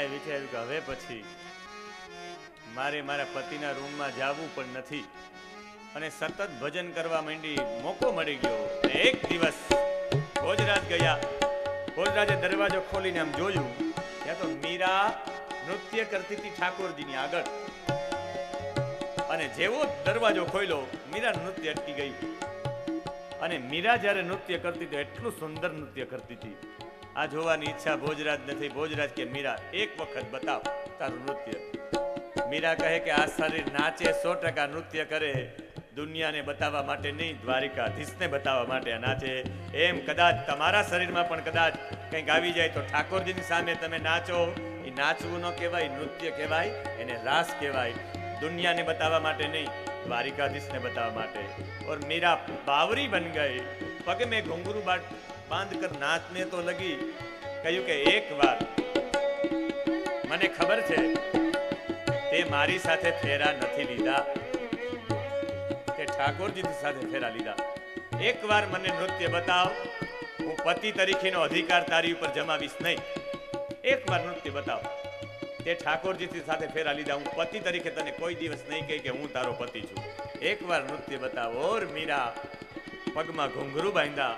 મીરાએ વિચાર્યું કે હવે પછી મારે મારા પતિના રૂમમાં જવું પણ નથી અને સતત ભજન કરવા માંડી. મોકો મળી ગયો. એક દિવસ ભોજરાજ ગયા. ભોજરાજે દરવાજો ખોલીને આમ જોયું, ત્યાં તો મીરા નૃત્ય કરતી હતી ઠાકોરજીની આગળ. અને જેવો દરવાજો ખોલ્યો, મીરા નૃત્ય અટકી ગઈ. અને મીરા જ્યારે નૃત્ય કરતી હતી, એટલું સુંદર નૃત્ય કરતી હતી. આ જોવાની ઈચ્છા ભોજરાજ નથી. ભોજરાજ કે મીરા એક વખત બતાવ તારું નૃત્ય. મીરા કહે કે આ શરીર નાચે 100% નૃત્ય કરે, દુનિયાને બતાવવા માટે નહીં, દ્વારિકાધીશને બતાવવા માટે આ નાચે. એમ કદાચ તમારા શરીરમાં પણ કદાચ કંઈક આવી જાય તો ઠાકોરજીની સામે તમે નાચો. એ નાચવું ન કહેવાય, નૃત્ય કહેવાય, એને રાસ કહેવાય. દુનિયાને બતાવવા માટે નહીં, દ્વારિકાધીશને બતાવવા માટે. और मीरा बावरी बन गई. पग में घुंघरू बांध कर नाचने तो लगी. કહ્યું કે એક વાર મને ખબર છે તે મારી સાથે ફેરા નથી લીધા, તે ઠાકોરજી સાથે ફેરા લીધા. એક વાર મને નૃત્ય બતાવ, હું પતિ તરીકેનો અધિકાર તારી ઉપર જમાવીશ નહીં. એક વાર નૃત્ય બતાવ. તે ઠાકોરજી સાથે ફેરા લીધા. હું પતિ તરીકે તને કોઈ દિવસ નહીં કહી કે હું તારો પતિ છું. એક વાર નૃત્ય બતાવો. ઓર મીરા પગમાં ઘુંઘરું બાંધ્યા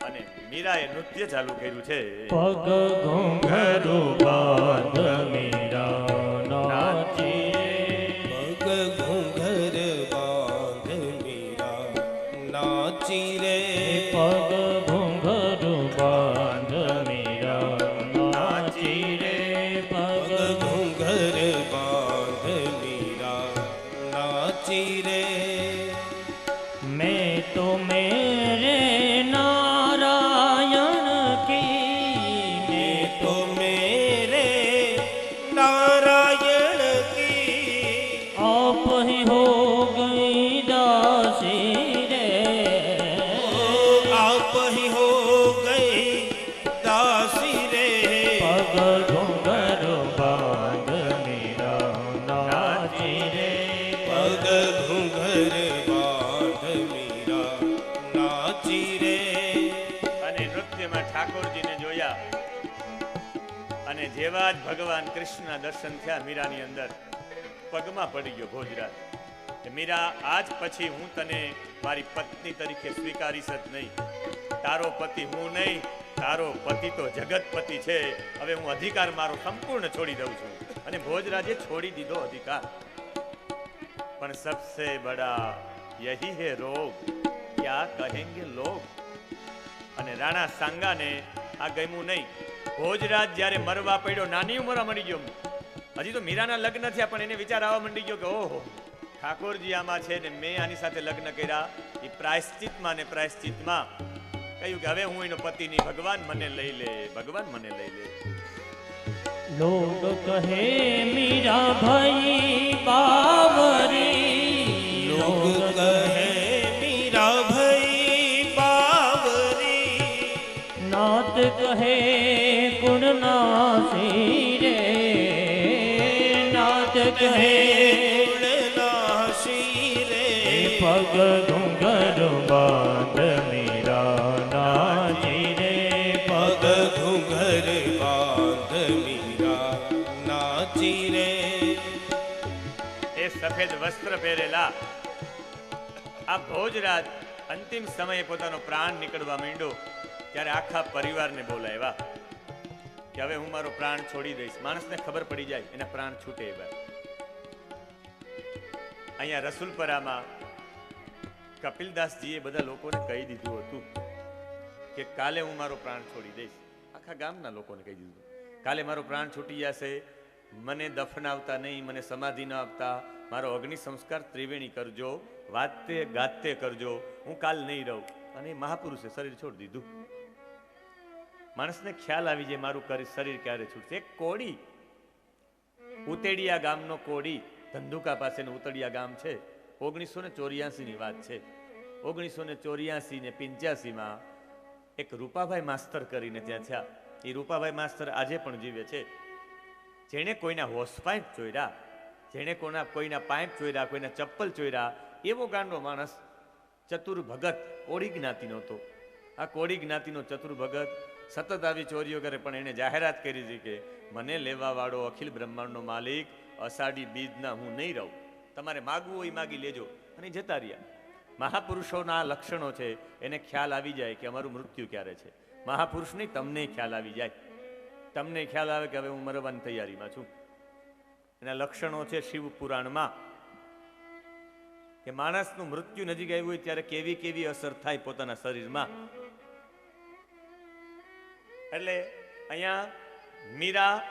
અને મીરાએ નૃત્ય ચાલુ કર્યું છે. પગ ઘુંઘરું બાંધ મીરા નાચી, પગ ઘુંઘર બાંધ મીરા નાચી રે. પગ ઘુંઘરું બાંધ મીરા નાચી રે. પગ ઘુંઘર બાંધ મીરા નાચી રે. मैं तो मेरे नारायण की, मैं तो मेरे नारायण की, आप ही हो गई दासी रे. आप ही हो गई दासी रे. पग घुंघर बांध मीरा नाची रे. पग घुंघर बांध मीरा नाची રે. અને નૃત્યમાં ઠાકોરજીને જોયા અને જેવા જ ભગવાન કૃષ્ણના દર્શન થયા મીરાની અંદર, પગમાં પડી ગયો ભોજરાજ. મીરા, આજ પછી હું તને મારી પત્ની તરીકે સ્વીકારીશ જ નહીં. તારો પતિ હું નહીં, તારો પતિ તો જગતપતિ છે. હવે હું અધિકાર મારો સંપૂર્ણ છોડી દઉં છું. અને ભોજરાજે છોડી દીધો અધિકાર. પણ સબસે બડા યહી હે રોગ, ક્યા કહેંગે લોગ. અને રાણા સાંગાને આ ગમ્યું નહીં. ભોજરાજ જ્યારે મરવા પડ્યો, નાની ઉંમરે મરી ગયો. હજી તો મીરાના લગ્ન થયા, પણ એને વિચાર આવવા માંડી ગયો કે ઓહો, ઠાકોરજી આમાં છે ને મેં આની સાથે લગ્ન કર્યા. એ પ્રાયશ્ચિતમાં ને પ્રાયશ્ચિતમાં કહ્યું કે હવે હું એનો પતિ નહીં, ભગવાન મને લઈ લે, ભગવાન મને લઈ લે. लोग कहे मीरा भाई बावरी, लोग કહે મીરા ભાઈ બાવરી. नात कहे गुण नासी रे. नात कहे નાશી રે. पग घुंघर बांध मीरा नाची રે. પગ ઘુંઘર બાંધ મીરા નાચી રે. એ સફેદ વસ્ત્ર પહેરેલા આ ભોજરાજ અંતિમ સમયે પોતાનો પ્રાણ નીકળવા માંડ્યો ત્યારે આખા પરિવારને બોલાવ્યા કે હવે હું મારો પ્રાણ છોડી દઈશ. માણસને ખબર પડી જાય, એના પ્રાણ છૂટે. એવા અહીંયા રસુલપરામાં કપિલદાસજીએ બધા લોકોને કહી દીધું હતું કે કાલે હું મારો પ્રાણ છોડી દઈશ. આખા ગામના લોકોને કહી દીધું, કાલે મારો પ્રાણ છૂટી જશે, મને દફનાવતા નહીં, મને સમાધિ ન આપતા, મારો અગ્નિ સંસ્કાર ત્રિવેણી કરજો, વાતે ગાતે કરજો, હું કાલ નહીં રહું. અને મહાપુરુષે શરીર છોડી દીધું. માણસને ખ્યાલ આવી જાય મારું શરીર ક્યારે છૂટશે. એક કોડી, ઉતેડિયા ગામનો કોડી, ધંધુકા પાસેનું ઉતડિયા ગામ છે. 1984 ની વાત છે. 1984 ને 85માં એક રૂપાભાઈ માસ્તર કરીને ત્યાં થયા. એ રૂપાભાઈ માસ્તર આજે પણ જીવે છે. જેણે કોઈના હોસ પાઇપ ચોર્યા, જેણે કોઈના પાઇપ ચોર્યા, કોઈના ચપ્પલ ચોર્યા, એવો ગાંડો માણસ ચતુર ભગત કોળી જ્ઞાતિનો હતો. આ કોળી જ્ઞાતિનો ચતુર ભગત સતત આવી ચોરીઓ કરે, પણ એને જાહેરાત કરી હતી કે મને લેવા વાળો અખિલ બ્રહ્માંડનો માલિક અષાઢી બીજના હું નહીં રહું, તમારે માગવું હોય માગી લેજો, અને જતા રહ્યા. મહાપુરુષોના આ લક્ષણો છે, એને ખ્યાલ આવી જાય કે અમારું મૃત્યુ ક્યારે છે. મહાપુરુષ નહીં, તમને ખ્યાલ આવી જાય, તમને ખ્યાલ આવે કે હવે હું મરવાની તૈયારીમાં છું. એના લક્ષણો છે શિવ પુરાણમાં, કે માણસનું મૃત્યુ નજીક આવ્યું હોય ત્યારે કેવી કેવી અસર થાય પોતાના શરીરમાં. એટલે અહીંયા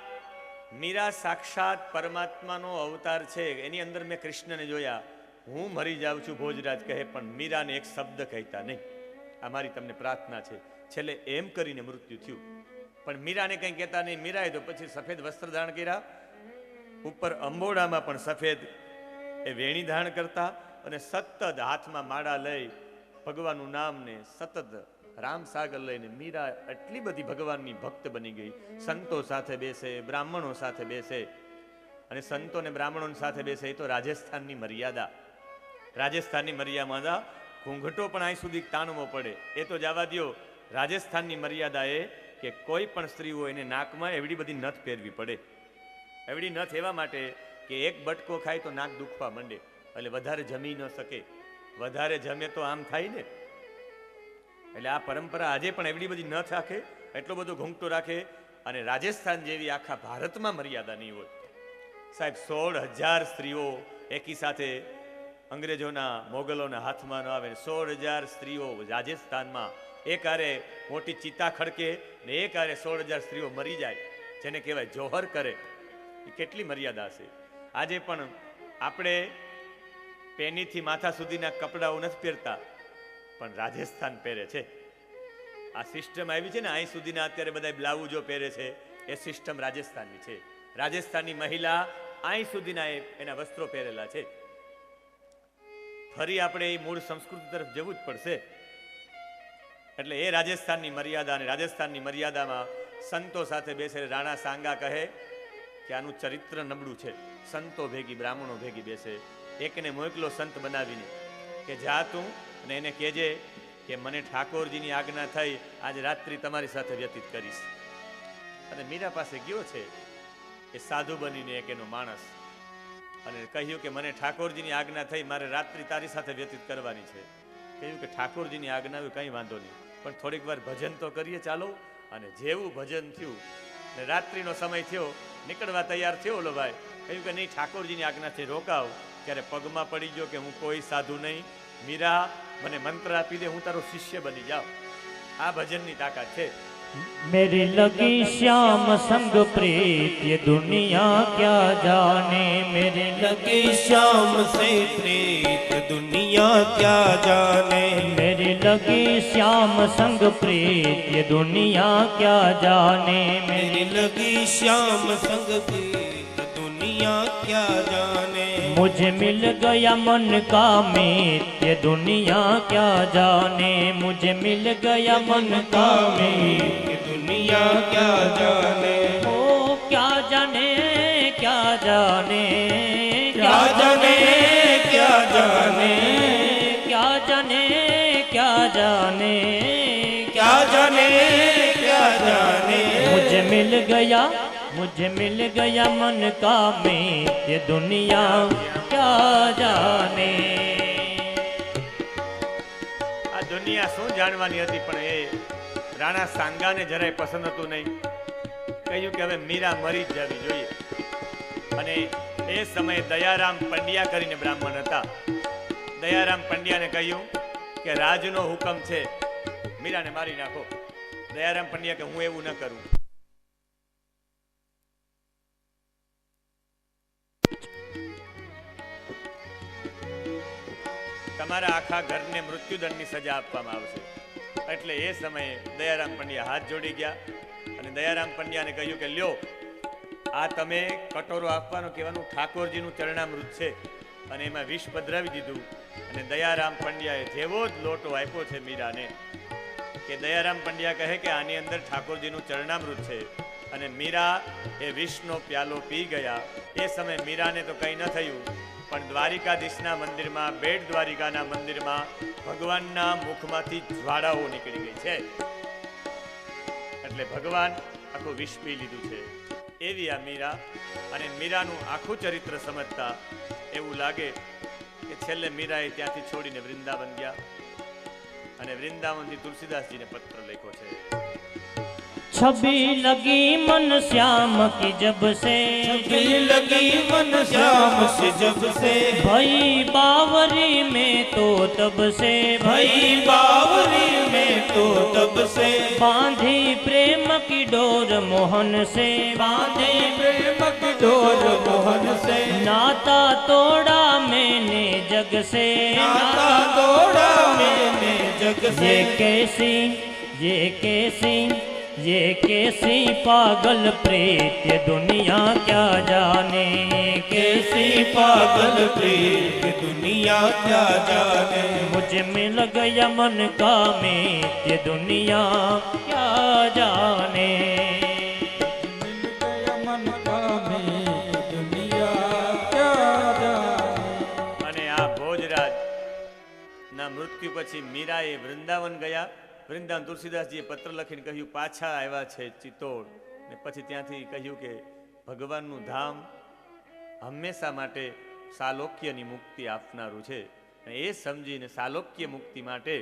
મીરા સાક્ષાત પરમાત્માનો અવતાર છે. એની અંદર મેં કૃષ્ણને જોયા, હું મરી જાઉં છું ભોજરાજ કહે, પણ મીરાને એક શબ્દ કહેતા નહીં. આ મારી તમને પ્રાર્થના છે. છેલ્લે એમ કરીને મૃત્યુ થયું, પણ મીરાને કંઈ કહેતા નહીં. મીરાએ તો પછી સફેદ વસ્ત્ર ધારણ કર્યા, ઉપર અંબોડામાં પણ સફેદ એ વેણી ધારણ કરતા, અને સતત હાથમાં માળા લઈ ભગવાનનું નામ ને સતત રામ સાગર લઈને મીરા એટલી બધી ભગવાનની ભક્ત બની ગઈ. સંતો સાથે બેસે, બ્રાહ્મણો સાથે બેસે, અને સંતો ને બ્રાહ્મણો સાથે બેસે એ તો રાજસ્થાનની મર્યાદા. રાજસ્થાનની મર્યાદામાં ઘૂંઘટો પણ અહીં સુધી તાણવો પડે, એ તો જવા દો. રાજસ્થાનની મર્યાદા એ કે કોઈ પણ સ્ત્રી હોય એને નાકમાં એવડી બધી નથ પહેરવી પડે. એવડી નથ એવા માટે કે એક બટકો ખાય તો નાક દુખવા માંડે, એટલે વધારે જમી ન શકે. વધારે જમે તો આમ થાય ને. એટલે આ પરંપરા આજે પણ એવડી બધી ન રાખે, એટલો બધો ઘૂંઘટો રાખે. અને રાજસ્થાન જેવી આખા ભારતમાં મર્યાદા નહીં હોય સાહેબ. 16,000 સ્ત્રીઓ એકી સાથે અંગ્રેજોના મોગલોના હાથમાં ન આવે. 16,000 સ્ત્રીઓ રાજસ્થાનમાં એકારે મોટી ચિતા ખડકે ને એકારે 16,000 સ્ત્રીઓ મરી જાય, જેને કહેવાય જોહર કરે. એ કેટલી મર્યાદા છે. આજે પણ આપણે પેનીથી માથા સુધીના કપડાઓ નથી પહેરતા, પણ રાજસ્થાન પહેરે છે. આ સિસ્ટમ આવી છે ને, અહીં સુધીના અત્યારે બધા બ્લાઉજો પહેરે છે, એ સિસ્ટમ રાજસ્થાનની છે. રાજસ્થાનની મહિલા અહીં સુધીના એના વસ્ત્રો પહેરેલા છે. ફરી આપણે એ મૂળ સંસ્કૃતિ તરફ જવું જ પડશે. એટલે એ રાજસ્થાનની મર્યાદા, અને રાજસ્થાનની મર્યાદામાં સંતો સાથે બેસે. રાણા સાંગા કહે કે આનું ચરિત્ર નબળું છે. સંતો ભેગી, બ્રાહ્મણો ભેગી બેસે. એકને મોકલો સંત બનાવીને કે જા તું અને એને કહેજે કે મને ઠાકોરજીની આજ્ઞા થઈ, આજે રાત્રિ તમારી સાથે વ્યતીત કરીશ. અને મીરા પાસે ગયો છે એ સાધુ બનીને, એક એનો માણસ, અને કહ્યું કે મને ઠાકોરજીની આજ્ઞા થઈ, મારે રાત્રિ તારી સાથે વ્યતીત કરવાની છે. કહ્યું કે ઠાકોરજીની આજ્ઞા હોય કંઈ વાંધો નહીં, પણ થોડીક વાર ભજન તો કરીએ ચાલો. અને જેવું ભજન થયું ને રાત્રિનો સમય થયો, નીકળવા તૈયાર થયો ઓલો ભાઈ, કહ્યું કે નહીં, ઠાકોરજીની આજ્ઞાથી રોકાવ. ત્યારે પગમાં પડી ગયો કે હું કોઈ સાધુ નહીં, મીરા મને મંત્ર આપી દે, હું તારો શિષ્ય બની જાઉં. આ ભજનની તાકાત છે. मेरी लगी श्याम संग प्रीत ये दुनिया क्या जाने, मेरी लगी श्याम से प्रीत दुनिया क्या जाने, मेरी लगी श्याम संग प्रीत ये दुनिया क्या जाने, मेरी लगी श्याम संग प्रीत दुनिया क्या जाने, मुझे मिल गया मन का मीत ये दुनिया क्या जाने, मुझे मिल गया मन का मीत ये दुनिया क्या जाने, ओ क्या जाने क्या जाने क्या जाने क्या जाने, क्या जाने क्या जाने क्या जाने क्या जाने, मुझे मिल गया मन का मीत ये दुनिया क्या जाने. આ દુનિયા શું જાણવાની હતી, પણ એ રાણા સાંગાને જરાય પસંદ હતું નહીં. કહ્યું કે હવે મીરા મરી જ જવી જોઈએ. અને એ સમયે દયારામ પંડ્યા કરીને બ્રાહ્મણ હતા. દયારામ પંડ્યાને કહ્યું કે રાજનો હુકમ છે, મીરાને મારી નાખો. દયારામ પંડ્યા કે હું એવું ન કરું. તમારા આખા ઘરને મૃત્યુદંડની સજા આપવામાં આવશે. એટલે એ સમયે દયારામ પંડ્યા હાથ જોડી ગયા અને દયારામ પંડ્યાને કહ્યું કે લ્યો, આ તમે કટોરો આપવાનો કહેવાનું ઠાકોરજીનું ચરણામૃત છે. અને એમાં વિષ પધરાવી દીધું. અને દયારામ પંડ્યાએ જેવો જ લોટો આપ્યો છે મીરાને, કે દયારામ પંડ્યા કહે કે આની અંદર ઠાકોરજીનું ચરણામૃત છે. અને મીરા એ વિષનો પ્યાલો પી ગયા. એ સમયે મીરાને તો કંઈ ન થયું, પણ દ્વારિકાધીશના મંદિરમાં, બેટ દ્વારિકાના મંદિરમાં ભગવાનના મુખમાંથી જ્વાળાઓ નીકળી ગઈ છે. એટલે એટલે ભગવાન આખું વિષ પી લીધું છે. એવી આ મીરા, અને મીરાનું આખું ચરિત્ર સમજતા એવું લાગે કે છેલ્લે મીરાએ ત્યાંથી છોડીને વૃંદાવન ગયા, અને વૃંદાવનથી તુલસીદાસજીને પત્ર લખ્યો છે. छवि लगी मन श्याम की जब से, छवि लगी मन श्याम से जब से, भई बावरी में तो तब से, भई बावरी में तो तब से, बांधी प्रेम की डोर मोहन से, बांधे प्रेम की डोर मोहन से, नाता तोड़ा मैंने जग से, नाता तोड़ा मैंने जग से, ये कैसी पागल प्रीत दुनिया क्या जाने, कैसी पागल प्रीत दुनिया क्या जाने, मुझे मिल गया मन का मीत दुनिया क्या जाने, मिल गया मन का में दुनिया क्या जाने। અને આ ભોજરાજ ના મૃત્યુ પછી મીરાએ વૃંદાવન ગયા. વૃંદાવન તુલસીદાસજીએ પત્ર લખીને કહ્યું પાછા આવ્યા છે ચિત્તોડ, ને પછી ત્યાંથી કહ્યું કે ભગવાનનું ધામ હંમેશા માટે સાલોક્યની મુક્તિ આપનારું છે. અને એ સમજીને સાલોક્ય મુક્તિ માટે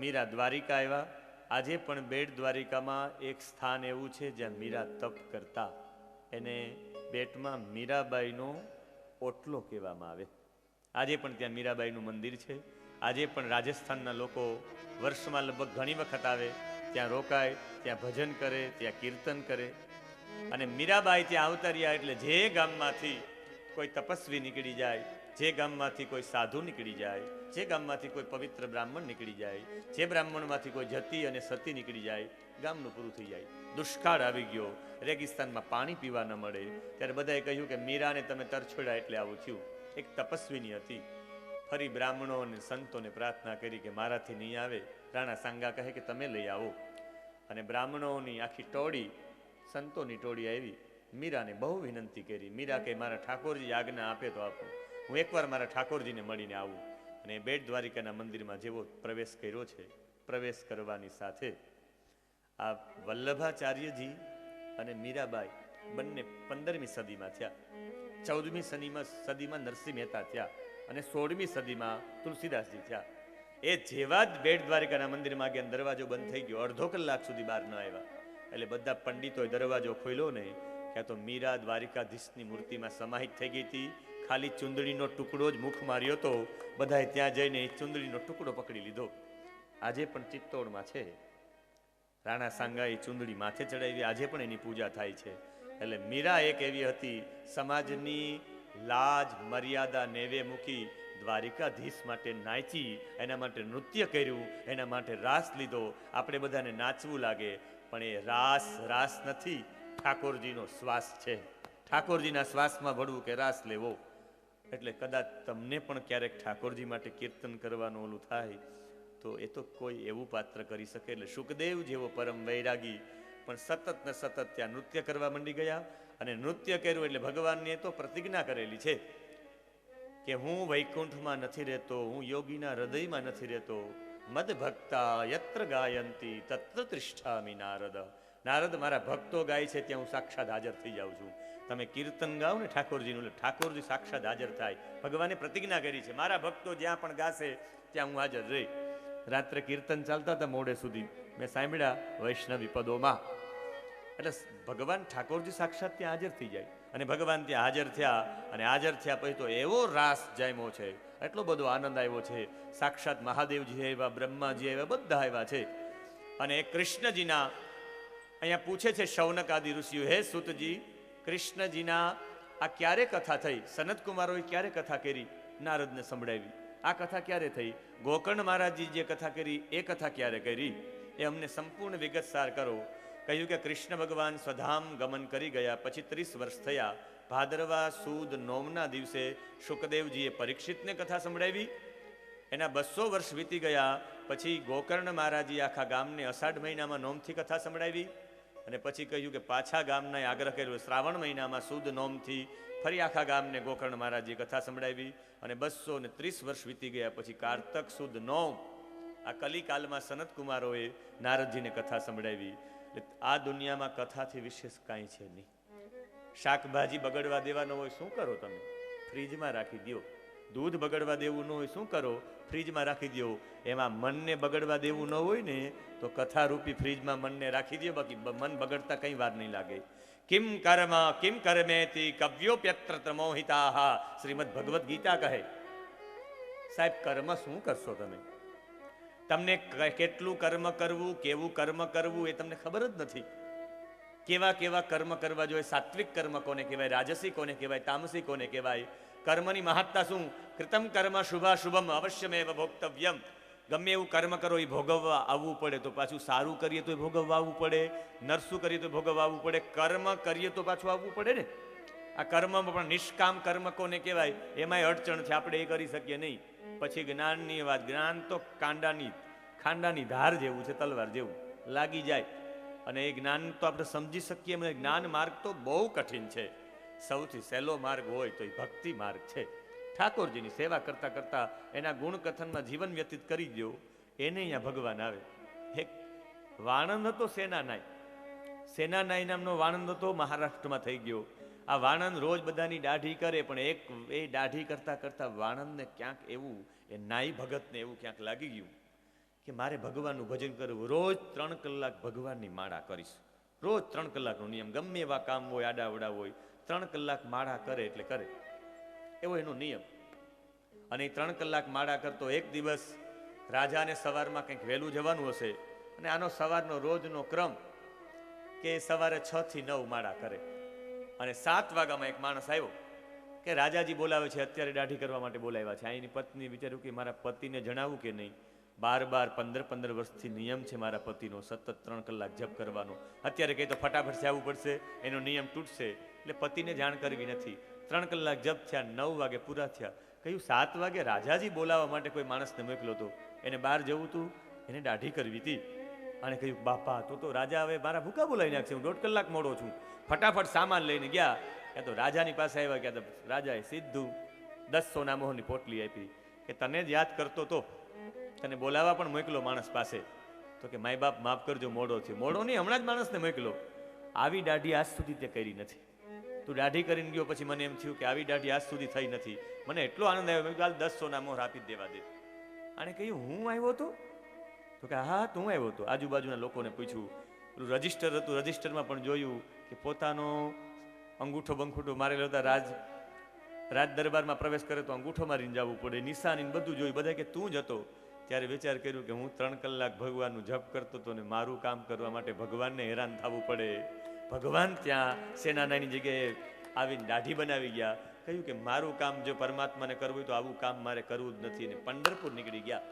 મીરા દ્વારિકા આવ્યા. આજે પણ બેટ દ્વારિકામાં એક સ્થાન એવું છે જ્યાં મીરા તપ કરતા, એને બેટમાં મીરાબાઈનો ઓટલો કહેવામાં આવે. આજે પણ ત્યાં મીરાબાઈનું મંદિર છે. આજે પણ રાજસ્થાનના લોકો વર્ષમાં લગભગ ઘણી વખત આવે, ત્યાં રોકાય, ત્યાં ભજન કરે, ત્યાં કીર્તન કરે. અને મીરાબાઈ ત્યાં આવતા રહ્યા એટલે જે ગામમાંથી કોઈ તપસ્વી નીકળી જાય, જે ગામમાંથી કોઈ સાધુ નીકળી જાય, જે ગામમાંથી કોઈ પવિત્ર બ્રાહ્મણ નીકળી જાય, જે બ્રાહ્મણમાંથી કોઈ જતી અને સતી નીકળી જાય, ગામનું પૂરું થઈ જાય. દુષ્કાળ આવી ગયો, રેગિસ્તાનમાં પાણી પીવા ન મળે, ત્યારે બધાએ કહ્યું કે મીરાને તમે તરછોડ્યા એટલે આવું થયું. એક તપસ્વીની હતી. ફરી બ્રાહ્મણો અને સંતોને પ્રાર્થના કરી કે મારાથી નહીં આવે. રાણા સાંગા કહે કે તમે લઈ આવો. અને બ્રાહ્મણોની આખી ટોળી, સંતોની ટોળી આવી. મીરાને બહુ વિનંતી કરી. મીરા કે મારા ઠાકોરજી આજ્ઞા આપે તો આપો, હું એકવાર મારા ઠાકોરજીને મળીને આવું. અને બેટ દ્વારિકાના મંદિરમાં જેવો પ્રવેશ કર્યો છે, પ્રવેશ કરવાની સાથે આ વલ્લભાચાર્યજી અને મીરાબાઈ બંને 15મી સદીમાં થયા. 14મી સદીમાં નરસિંહ મહેતા થયા, અને 16મી સદીમાં તુલસીદાસજી થયા. એ જેવા જ બેટ દ્વારિકાના મંદિરમાં ગયા, દરવાજો બંધ થઈ ગયો. અડધો કલાક સુધી બહાર ન આવ્યા. એટલે બધા પંડિતોએ દરવાજો ખોલ્યો ને, ક્યાં તો મીરા દ્વારિકાધીશની મૂર્તિમાં સમાહિત થઈ ગઈ હતી. ખાલી ચુંદડીનો ટુકડો જ મુખ માર્યો તો બધાએ ત્યાં જઈને એ ચુંદડીનો ટુકડો પકડી લીધો. આજે પણ ચિત્તોડમાં છે. રાણા સાંગાએ ચુંદડી માથે ચડાવી, આજે પણ એની પૂજા થાય છે. એટલે મીરા એક એવી હતી, સમાજની લાજ મર્યાદા નેવે મૂકી દ્વારિકાધીશ માટે નાચી, એના માટે નૃત્ય કર્યું, એના માટે રાસ લીધો. આપણે બધાને નાચવું લાગે, પણ એ રાસ નથી, ઠાકોરજીનો શ્વાસ છે. ઠાકોરજીના શ્વાસમાં ભળવું કે રાસ લેવો. એટલે કદાચ તમને પણ ક્યારેક ઠાકોરજી માટે કીર્તન કરવાનું ઓલું થાય તો એ તો કોઈ એવું પાત્ર કરી શકે. એટલે શુકદેવ જેવો પરમ વૈરાગી પણ સતત ને સતત ત્યાં નૃત્ય કરવા માંડી ગયા. અને નૃત્ય કર્યું એટલે ભગવાનને તો પ્રતિજ્ઞા કરેલી છે કે હું વૈકુંઠમાં નથી રહેતો, હું યોગીના હૃદયમાં નથી રહેતો. મદ ભક્તા યત્ર ગાયંતી તત્ર તિષ્ઠામિ નારદ. નારદ મારા ભક્તો ગાય છે ત્યાં હું સાક્ષાત હાજર થઈ જાઉં છું. તમે કીર્તન ગાઓ ને ઠાકોરજીનું, એટલે ઠાકોરજી સાક્ષાત હાજર થાય. ભગવાને પ્રતિજ્ઞા કરી છે, મારા ભક્તો જ્યાં પણ ગાશે ત્યાં હું હાજર રહી. રાત્રે કીર્તન ચાલતા હતા મોડે સુધી, મેં સાંભળ્યા વૈષ્ણવી પદોમાં. એટલે ભગવાન ઠાકોરજી સાક્ષાત ત્યાં હાજર થઈ જાય. અને ભગવાન ત્યાં હાજર થયા, અને હાજર થયા પછી તો એવો રાસ જામ્યો છે, એટલો બધો આનંદ આવ્યો છે. સાક્ષાત મહાદેવજી આવ્યા, બ્રહ્માજી આવ્યા, બધા આવ્યા છે. અને કૃષ્ણજીના અહીંયા પૂછે છે શૌનક આદિ ઋષિઓ, હે સુતજી, કૃષ્ણજીના આ ક્યારે કથા થઈ? સનત કુમારોએ ક્યારે કથા કરી? નારદને સંભળાવી. આ કથા ક્યારે થઈ? ગોકર્ણ મહારાજજી જે કથા કરી એ કથા ક્યારે કરી? એ અમને સંપૂર્ણ વિગત સાર કરો. કહ્યું કે કૃષ્ણ ભગવાન સ્વધામ ગમન કરી ગયા પછી 30 વર્ષ થયા. ભાદરવા સુદ નોમના દિવસે શુકદેવજીએ પરીક્ષિતને કથા સંભળાવી. એના 200 વર્ષ વીતી ગયા પછી ગોકર્ણ મહારાજી આખા ગામને અષાઢ મહિનામાં નોમથી કથા સંભળાવી. અને પછી કહ્યું કે પાછા ગામના આગ્રહ કર્યો, શ્રાવણ મહિનામાં સુદ નોમથી ફરી આખા ગામને ગોકર્ણ મહારાજીએ કથા સંભળાવી. અને 230 વર્ષ વીતી ગયા પછી કારતક સુદ નોમ આ કલિકાલમાં સનત કુમારોએ નારદજીને કથા સંભળાવી. એટલે આ દુનિયામાં કથાથી વિશેષ કાંઈ છે નહીં. શાકભાજી બગડવા દેવાનો હોય શું કરો તમે? ફ્રીજમાં રાખી દો. દૂધ બગડવા દેવું ન હોય શું કરો? ફ્રીજમાં રાખી દો. એમાં મનને બગડવા દેવું ન હોય ને તો કથારૂપી ફ્રીજમાં મનને રાખી દો. બાકી મન બગડતા કંઈ વાર નહીં લાગે. કિમ કર્મેતિ કવ્યોપ્યત્ર મોહિતાઃ, શ્રીમદ ભગવદ્ ગીતા કહે. સાહેબ કર્મ શું કરશો તમે? તમને કેટલું કર્મ કરવું, કેવું કર્મ કરવું એ તમને ખબર જ નથી. કેવા કેવા કર્મ કરવા જોઈએ? સાત્વિક કર્મ કોને કહેવાય? રાજસી કોને કહેવાય? તામસી કોને કહેવાય? કર્મની મહાત્તા શું? કૃતમ કર્મ શુભાશુભમ અવશ્યમેવ ભોક્તવ્યમ. ગમે એવું કર્મ કરો એ ભોગવવા આવવું પડે. તો પાછું સારું કરીએ તો ભોગવવા આવવું પડે, નરસું કરીએ તો ભોગવવા આવવું પડે. કર્મ કરીએ તો પાછું આવવું પડે ને. આ કર્મમાં પણ નિષ્કામ કર્મ કોને કહેવાય? એમાંય અડચણ છે, આપણે એ કરી શકીએ નહીં. પછી જ્ઞાનની વાત. જ્ઞાન તો ખાંડાની ધાર જેવું છે, તલવાર જેવું લાગી જાય. અને એ જ્ઞાન તો આપણે સમજી શકીએ. જ્ઞાન માર્ગ તો બહુ કઠિન છે. સૌથી સહેલો માર્ગ હોય તો એ ભક્તિ માર્ગ છે. ઠાકોરજીની સેવા કરતા કરતા એના ગુણ કથનમાં જીવન વ્યતીત કરી દો, એને અહીંયા ભગવાન આવે. એક વાણંદ હતો સેનાનાય. સેનાનાય નામનો વાણંદ હતો, મહારાષ્ટ્રમાં થઈ ગયો. આ વાણંદ રોજ બધાની દાઢી કરે, પણ એ દાઢી કરતા કરતા વાણંદને ક્યાંક એવું, એ નાઈ ભગતને એવું ક્યાંક લાગી ગયું કે મારે ભગવાનનું ભજન કરવું. રોજ 3 કલાક ભગવાનની માળા કરીશ. રોજ 3 કલાકનો નિયમ. ગમે એવા કામ હોય, આડાવડા હોય, 3 કલાક માળા કરે એટલે કરે, એવો એનો નિયમ. અને 3 કલાક માળા કરતો. એક દિવસ રાજાને સવારમાં કંઈક વહેલું જવાનું હશે, અને આનો સવારનો રોજનો ક્રમ કે સવારે 6 થી 9 માળા કરે. અને 7 વાગ્યામાં એક માણસ આવ્યો કે રાજાજી બોલાવે છે, અત્યારે દાઢી કરવા માટે બોલાવ્યા છે. અહીંની પત્ની વિચાર્યું કે મારા પતિને જણાવું કે નહીં. 12-15 વર્ષથી નિયમ છે મારા પતિનો, સતત 3 કલાક જપ કરવાનો. અત્યારે કહે તો ફટાફટ આવવું પડશે, એનો નિયમ તૂટશે. એટલે પતિને જાણ કરવી નથી. 3 કલાક જપ થયા, 9 વાગે પૂરા થયા. કહ્યું 7 વાગે રાજાજી બોલાવવા માટે કોઈ માણસને મોકલ્યો હતો, એને બહાર જવું હતું, એને દાઢી કરવી હતી. અને કહ્યું બાપા તો રાજા હવે મારા ભૂકા બોલાવી નાખશે, હું 1.5 કલાક મોડો છું. ફટાફટ સામાન લઈને ગયા. ત્યાં તો રાજાની પાસે આવ્યા. ક્યાં તો રાજાએ સીધું 10 સોના મોહરની પોટલી આપી કે તને જ યાદ કરતો તો, તને બોલાવવા પણ મોકલો માણસ પાસે. તો કે માય બાપ માફ કરજો, મોડો થયો. મોડો નહીં, હમણાં જ માણસને મોકલો. આવી દાઢી આજ સુધી તે કરી નથી. તું દાઢી કરીને ગયો પછી મને એમ થયું કે આવી દાઢી આજ સુધી થઈ નથી. મને એટલો આનંદ આવ્યો, મેં કીધું 10 સોના મોહર આપી દેવા દે. આને કહ્યું હું આવ્યો હતો? તો કે હા તું આવ્યો હતો. આજુબાજુના લોકોને પૂછ્યું, પેલું રજિસ્ટર હતું, રજિસ્ટરમાં પણ જોયું કે પોતાનો અંગૂઠો બંગૂઠો મારેલો હતા. રાજ દરબારમાં પ્રવેશ કરે તો અંગૂઠો મારીને જવું પડે, નિશાની બધું જોયું. બધા કે તું જ હતો. ત્યારે વિચાર કર્યું કે હું 3 કલાક ભગવાનનું જપ કરતો હતો ને મારું કામ કરવા માટે ભગવાનને હેરાન થવું પડે. ભગવાન ત્યાં સેનાનાની જગ્યાએ આવીને દાઢી બનાવી ગયા. કહ્યું કે મારું કામ જો પરમાત્માને કરવું હોય તો આવું કામ મારે કરવું જ નથી. અને પંઢરપુર નીકળી ગયા.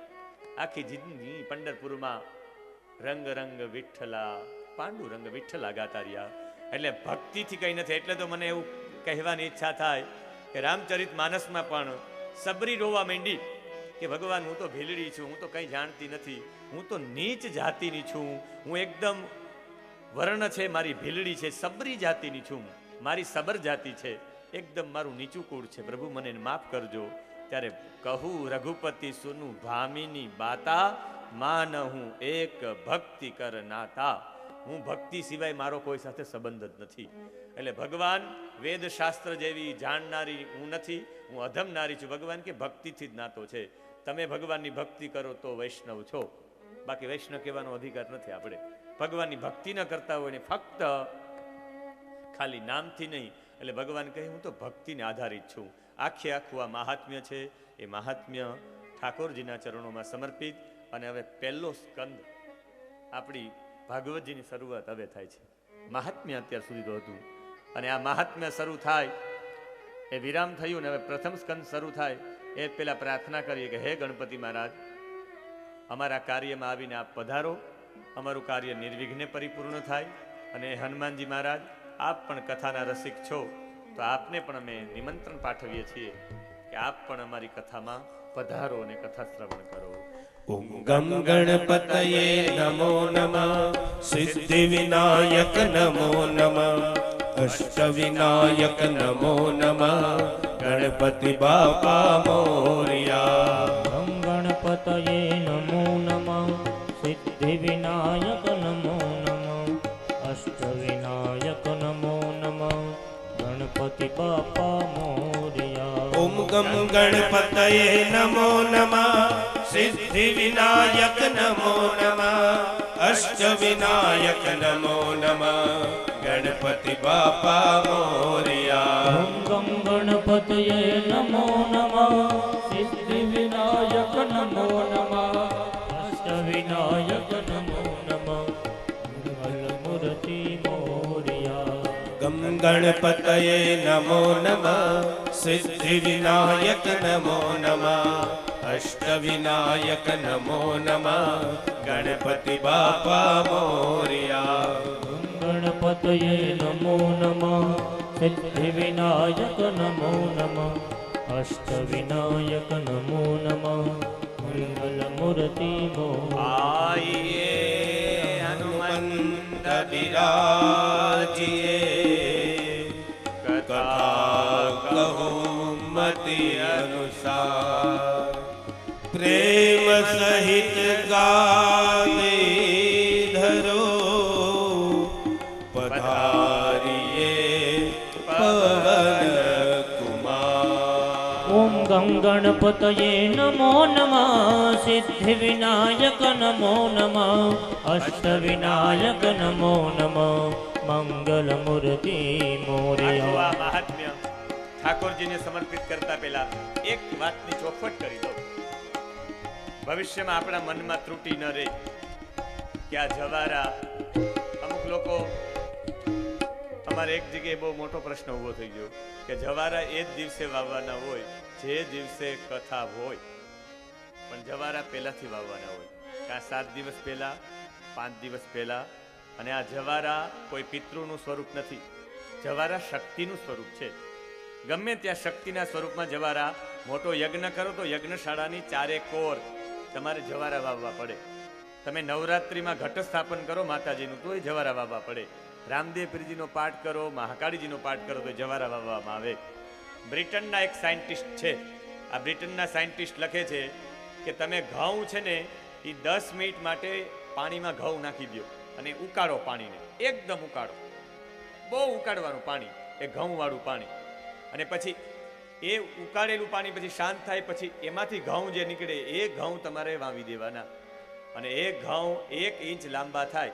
આખી જિંદગી પંઢરપુરમાં રંગ રંગ વિઠ્ઠલા, પાંડુરંગ વિઠ્ઠલા ગાતા રહ્યા. એટલે ભક્તિથી કંઈ નથી. એટલે તો મને એવું કહેવાની ઈચ્છા થાય કે રામચરિત માનસમાં પણ સબરી રોવા માંડી કે ભગવાન હું તો ભીલડી છું, હું તો કંઈ જાણતી નથી, હું તો નીચ જાતિની છું, હું એકદમ વર્ણ છે મારી ભીલડી છે, સબરી જાતિની છું, મારી સબર જાતિ છે, એકદમ મારું નીચું કુળ છે, પ્રભુ મને માફ કરજો. ત્યારે કહું રઘુપતિ સુનું ભામિની બાતા, માન હું એક ભક્તિ કર નાતા. હું ભક્તિ સિવાય મારો કોઈ સાથે સંબંધ જ નથી. એટલે ભગવાન વેદ શાસ્ત્ર જેવી જાણનારી હું નથી, હું અધમ નારી છું. ભગવાન કે ભક્તિથી જ નાતો છે. તમે ભગવાનની ભક્તિ કરો તો વૈષ્ણવ છો, બાકી વૈષ્ણવ કહેવાનો અધિકાર નથી આપણે. ભગવાનની ભક્તિ ન કરતા હોય ને ફક્ત ખાલી નામથી નહીં. એટલે ભગવાન કહે હું તો ભક્તિને આધારિત છું. આખું આ મહાત્મ્ય છે. એ મહાત્મ્ય ઠાકોરજીના ચરણોમાં સમર્પિત. અને હવે પહેલો સ્કંદ આપણી ભાગવતજીની શરૂઆત હવે થાય છે. મહાત્મ્ય અત્યાર સુધી તો હતું, અને આ મહાત્મ્ય શરૂ થાય એ વિરામ થયું ને હવે પ્રથમ સ્કંદ શરૂ થાય એ પહેલા પ્રાર્થના કરીએ કે હે ગણપતિ મહારાજ, અમારા કાર્યમાં આવીને આપ પધારો, અમારું કાર્ય નિર્વિઘ્ને પરિપૂર્ણ થાય. અને હનુમાનજી મહારાજ, આપ પણ કથાના રસિક છો, તો આપને પણ અમે નિમંત્રણ પાઠવીએ છીએ કે આપ પણ અમારી કથામાં પધારો અને કથા શ્રવણ કરો. ઓમ ગમ ગણપતયે નમો નમઃ, સિદ્ધિ વિનાયક નમો નમઃ, અષ્ટ વિનાયક નમો નમઃ, ગણપતિ બાપા મોરયા. ઓમ ગણપતયે નમો નમઃ, સિદ્ધિ વિનાયક નમો નમઃ, ગણપતિ બાપા મોરયા. ઓમ ગમ ગણપતયે નમો નમઃ. સિદ્ધિ વિનાયક નમો નમઃ. અષ્ટ વિનાયક નમો નમઃ. ગણપતિ બાપા મોરયા. ઓમ ગમ ગણપતયે નમો નમઃ. સિદ્ધિ વિનાયક નમો નમઃ. અષ્ટ વિનાયક નમો નમઃ. મંગલ મૂર્તિ મોરયા. ગમ ગણપતયે નમો નમઃ. સિદ્ધિ વિનાયક નમો નમઃ. અષ્ટ વિનાયક નમો નમઃ. ગણપતિ બાપા મોરયા. ગણપતયે નમો નમઃ. સિદ્ધિ વિનાયક નમો નમઃ. અષ્ટ વિનાયક નમો નમઃ. મંગલ મૂર્તિ મોરયા. આઈએ હનુમંત બિરાજીએ. કથા કહો મતિ અનુસાર. પ્રેમ સહિત ગાવે ધરો. પધારીએ પવન કુમાર. ઓમ ગમ ગણપતયે નમો નમઃ. સિદ્ધિ વિનાયક નમો નમઃ. અષ્ટ વિનાયક નમો નમઃ. મંગલ મૂર્તિ આટલું મોરયા. આ મહાત્મ્ય ઠાકોરજીને સમર્પિત કરતા પહેલા એક વાતની ચોખવટ કરી દો. ભવિષ્યમાં આપણા મનમાં ત્રુટિ ન રહે કે આ જવારા અમુક લોકો, અમારે એક જગ્યાએ બહુ મોટો પ્રશ્ન ઊભો થઈ ગયો કે જવારા એ જ દિવસે વાવવાના હોય જે દિવસે કથા હોય, પણ જવારા પહેલાથી વાવવાના હોય. કાં 7 દિવસ પહેલા, 5 દિવસ પહેલા. અને આ જવારા કોઈ પિતૃનું સ્વરૂપ નથી, જવારા શક્તિનું સ્વરૂપ છે. ગમે ત્યાં શક્તિના સ્વરૂપમાં જવારા. મોટો યજ્ઞ કરો તો યજ્ઞશાળાની 4 કોર તમારે જવારા વાવવા પડે. તમે નવરાત્રિમાં ઘટ સ્થાપન કરો માતાજીનું તો એ જવારા વાવવા પડે. રામદેવ પીરજીનો પાઠ કરો, મહાકાળીજીનો પાઠ કરો તો જવારા વાવવામાં આવે. બ્રિટનના એક સાયન્ટિસ્ટ છે, આ બ્રિટનના સાયન્ટિસ્ટ લખે છે કે તમે ઘઉં છે ને એ 10 મિનિટ માટે પાણીમાં ઘઉં નાખી દો અને ઉકાળો પાણીને, એકદમ ઉકાળો, બહુ ઉકાળવાનું પાણી, એ ઘઉં વાળું પાણી. અને પછી એ ઉકાળેલું પાણી પછી શાંત થાય પછી એમાંથી ઘઉં જે નીકળે એ ઘઉં તમારે વાવી દેવાના. અને એ ઘઉં 1 ઇંચ લાંબા થાય,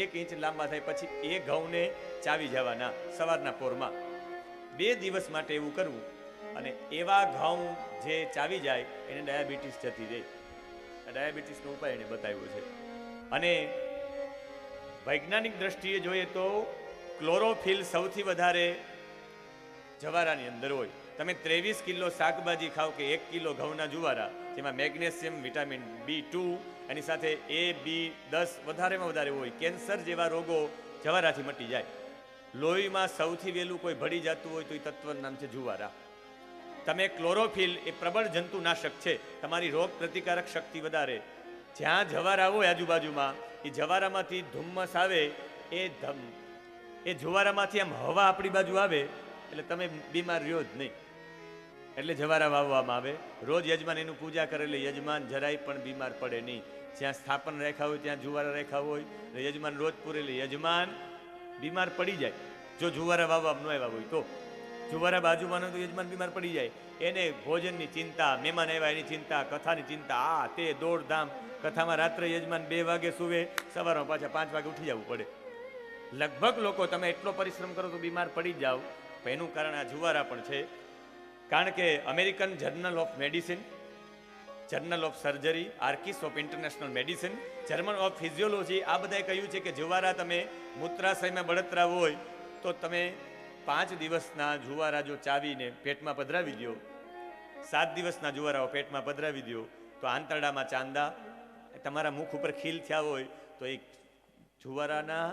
1 ઇંચ લાંબા થાય પછી એ ઘઉંને ચાવી જવાના સવારના પોરમાં. 2 દિવસ માટે એવું કરવું. અને એવા ઘઉં જે ચાવી જાય એને ડાયાબિટીસ જતી રહે. ડાયાબિટીસનો ઉપાય એને બતાવ્યો છે. અને વૈજ્ઞાનિક દ્રષ્ટિએ જોઈએ તો ક્લોરોફિલ સૌથી વધારે જવારાની અંદર હોય. તમે 23 કિલો શાકભાજી ખાવ કે 1 કિલો ઘઉંના જુવારા, જેમાં મેગ્નેશિયમ, વિટામિન B2 એની સાથે A, B10 વધારેમાં વધારે હોય. કેન્સર જેવા રોગો જવારાથી મટી જાય. લોહીમાં સૌથી વહેલું કોઈ ભળી જતું હોય તો એ તત્વનું નામ છે જુવારા. તમે ક્લોરોફિલ એ પ્રબળ જંતુનાશક છે, તમારી રોગ પ્રતિકારક શક્તિ વધારે. જ્યાં જવારા હોય આજુબાજુમાં, એ જવારામાંથી ધુમ્મસ આવે, એ જુવારામાંથી આમ હવા આપણી બાજુ આવે એટલે તમે બીમાર રહ્યો જ નહીં. એટલે જવારા વાવવામાં આવે. રોજ યજમાન એનું પૂજા કરે એટલે યજમાન જરાય પણ બીમાર પડે નહીં. જ્યાં સ્થાપન રેખા હોય ત્યાં જુવારા રેખા હોય, યજમાન રોજ પૂરેલી, યજમાન બીમાર પડી જાય. જો જુવારા વાવવામાં ન આવ્યા હોય તો જુવારા બાજુમાં તો યજમાન બીમાર પડી જાય. એને ભોજનની ચિંતા, મહેમાન આવ્યા એની ચિંતા, કથાની ચિંતા, આ તે દોડધામ. કથામાં રાત્રે યજમાન 2 વાગે સુવે, સવારમાં પાછા 5 વાગે ઉઠી જવું પડે. લગભગ લોકો તમે એટલો પરિશ્રમ કરો તો બીમાર પડી જાઓ. એનું કારણ આ જુવારા પણ છે. કારણ કે American journal of medicine, journal of surgery, archives of international medicine, journal of physiology, આ બધાએ કહ્યું છે કે જુવારા તમે મૂત્રાશયમાં બળતરા હોય તો તમે 5 દિવસના જુવારા જો ચાવીને પેટમાં પધરાવી દો, 7 દિવસના જુવારાઓ પેટમાં પધરાવી દો તો આંતરડામાં ચાંદા, તમારા મુખ ઉપર ખીલ થયા હોય તો એ જુવારાના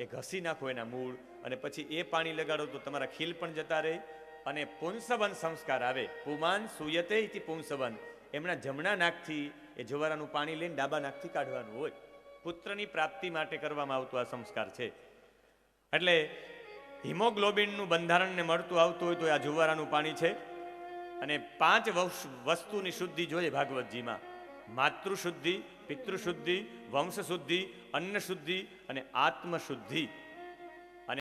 એ ઘસી નાખો એના મૂળ, અને પછી એ પાણી લગાડો તો તમારા ખીલ પણ જતા રહે. અને પુંસવન સંસ્કાર આવે. પુમાન સુયતે ઇતિ પુંસવન. એમના જમણા નાકથી એ જુવારાનું પાણી લઈને ડાબા નાકથી કાઢવાનું હોય. પુત્રની પ્રાપ્તિ માટે કરવામાં આવતો આ સંસ્કાર છે. એટલે હિમોગ્લોબિનનું બંધારણને મળતું આવતું હોય તો આ જુવારાનું પાણી છે. અને 5 વસ્તુની શુદ્ધિ જોઈએ ભાગવતજીમાં: માતૃશુદ્ધિ, પિતૃશુદ્ધિ, વંશ શુદ્ધિ, અન્ન શુદ્ધિ અને આત્મશુદ્ધિ.